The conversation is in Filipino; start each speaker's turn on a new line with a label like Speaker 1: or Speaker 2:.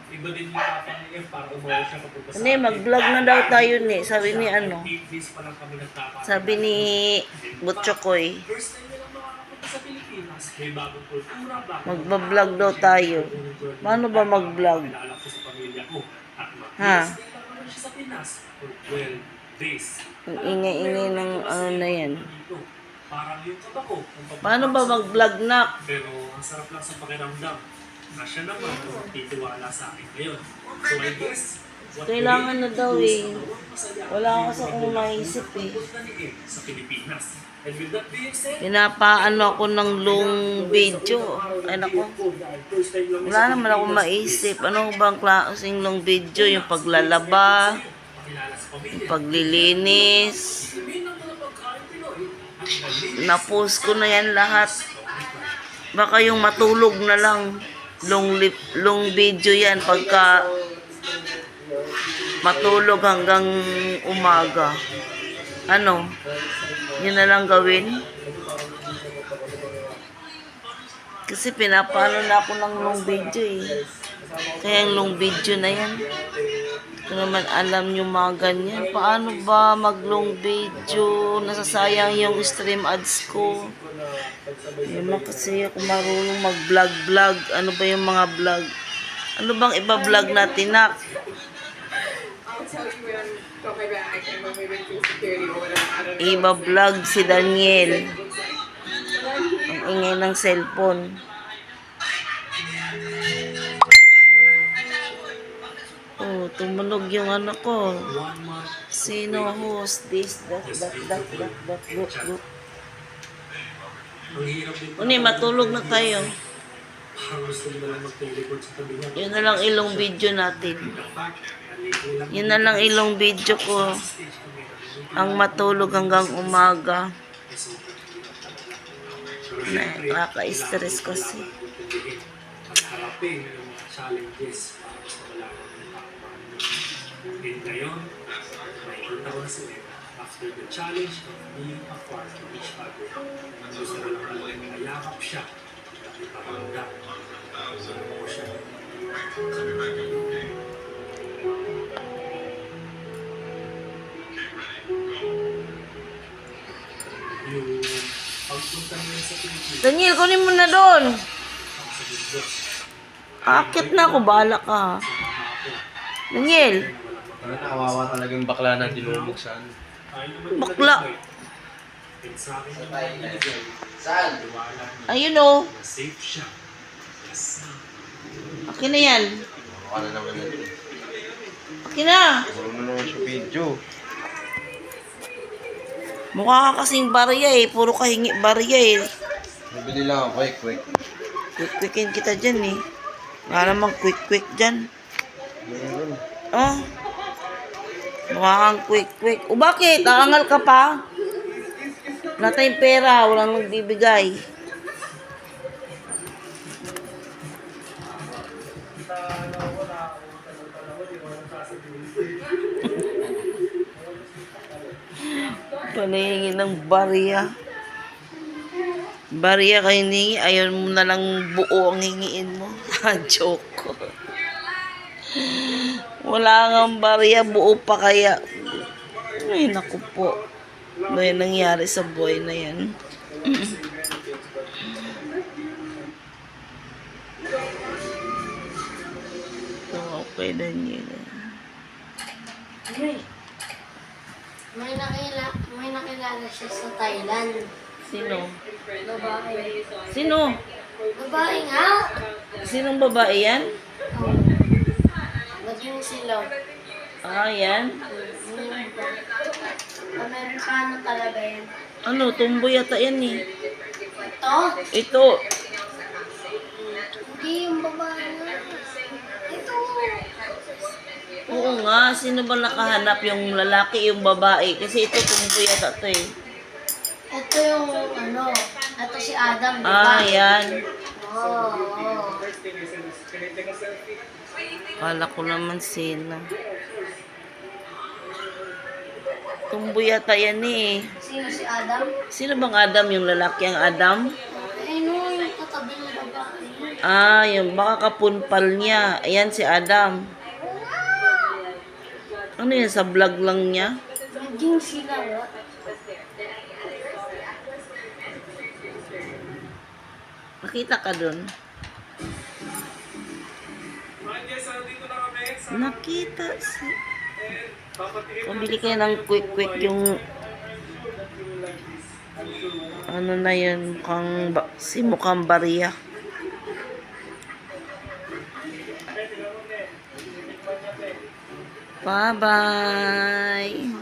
Speaker 1: Iba din yung tapang niya para umawa siya papunta sa
Speaker 2: Hindi, mag-vlog na daw tayo ni. Sabi ni ano.
Speaker 1: Days pa lang kami nagkakaroon.
Speaker 2: Sabi ni Butchokoy.
Speaker 1: First time nilang makakapunta sa Pilipinas. May bagong kultura, bagong
Speaker 2: Magbablog daw tayo. Paano ba mag-vlog?
Speaker 1: kilala ko sa pamilya ko. At
Speaker 2: Ha?
Speaker 1: mag-stay lang naman siya sa Pinas for 12 days.
Speaker 2: Ang ingay-ingay ng ano na yan.
Speaker 1: Parang yung kaba ko.
Speaker 2: Paano ba mag-vlog na?
Speaker 1: Pero ang sarap lang sa pakiramdam na siya naman ang titiwala sa akin ngayon. So I guess,
Speaker 2: Kailangan na daw eh. Wala kasi akong maisip eh.
Speaker 1: sa Pilipinas. And with that being said,
Speaker 2: Pinapaano ako ng long video. Ay nako. Wala naman akong maisip. Ano bang klaseng long video? Yung paglalaba, yung paglilinis. Na-post ko na yan lahat. Baka yung matulog na lang. Long video yan pagka matulog hanggang umaga. Ano? Yun na lang gawin. Kasi pinapano na ako ng long video eh. Kaya yung long video na yan. Ito naman alam nyo mga ganyan. Paano ba mag-long video? Nasasayang yung stream ads ko. Hindi naman kasi ako marunong mag-vlog-vlog. Ano ba yung mga vlog? Ano bang iba-vlog natin, Nak? Iba-vlog si Daniel. Ang ingay ng cellphone. Oh, tumunog yung ano ko. Sino host this, that. Uni, matulog na tayo. Yun na lang ilong video natin. Yun na lang ilong video ko. Ang matulog hanggang umaga. Nakaka-stress kasi.
Speaker 1: And ngayon, nakikita ko na sila after the challenge of being apart from each other. Gusto ko lang talagang nayakap siya at iparamdam. Gusto ko siya. Yung pagpunta niya sa Pilipinas,
Speaker 2: Daniel, kunin mo na doon.
Speaker 1: sa Bundok,
Speaker 2: Akit na ako, bahala ka. Daniel,
Speaker 3: Kawawa talaga yung bakla na dinumuksan.
Speaker 2: bakla.
Speaker 3: Saan?
Speaker 2: Ayun o.
Speaker 1: Safe siya.
Speaker 2: Akin na yan.
Speaker 3: Baka na naman yun.
Speaker 2: Akin na.
Speaker 3: Puro na naman siya video.
Speaker 2: Mukha ka kasing barya eh. Puro kahingi barya eh.
Speaker 3: Nabili lang ako, quick.
Speaker 2: Quick-quickin kita dyan eh. Wala namang quick-quick dyan.
Speaker 3: Meron.
Speaker 2: Oh. Mukha kang quick-quick. O bakit? Aangal ka pa? Wala tayong pera. Walang magbibigay. Panahingi ng barya. Barya kayo hingi. Ayaw mo na lang buo ang hingiin mo. Joke ko. Wala nga barya. Buo pa kaya. Ay, naku po. Ano yung nangyari sa buhay na yan? Okay, Daniel.
Speaker 4: May nakilala siya sa Thailand.
Speaker 2: Sino?
Speaker 4: Babae.
Speaker 2: Sino?
Speaker 4: Babae nga?
Speaker 2: Sinong babae yan?
Speaker 4: Oh. Naging sila.
Speaker 2: Ah, yan.
Speaker 4: Amerikano talaga yan.
Speaker 2: Ano, tumboy yata yan eh.
Speaker 4: Ito?
Speaker 2: Ito.
Speaker 4: Hindi yung babae nga. Ito.
Speaker 2: Oo nga, sino ba nakahanap yung lalaki, yung babae? Kasi ito tumboy yata ito eh.
Speaker 4: Ito yung ano. Ito si Adam, di ba?
Speaker 2: Ah, yan.
Speaker 4: Oo.
Speaker 2: Kala ko naman sino. Tumboy yata yan eh.
Speaker 4: Sino si Adam?
Speaker 2: Sino bang Adam? Yung lalaki ang Adam?
Speaker 4: Eh, no, yung katabi ng babae.
Speaker 2: Ah, yung baka kapunpal niya. Ayan si Adam. Ano yun, sa vlog lang niya?
Speaker 4: Naging sila nga.
Speaker 2: Nakita ka dun? Nakita si... Pabili kayo ng quick yung... Ano na yun, si mukhang bariya. Bye-bye!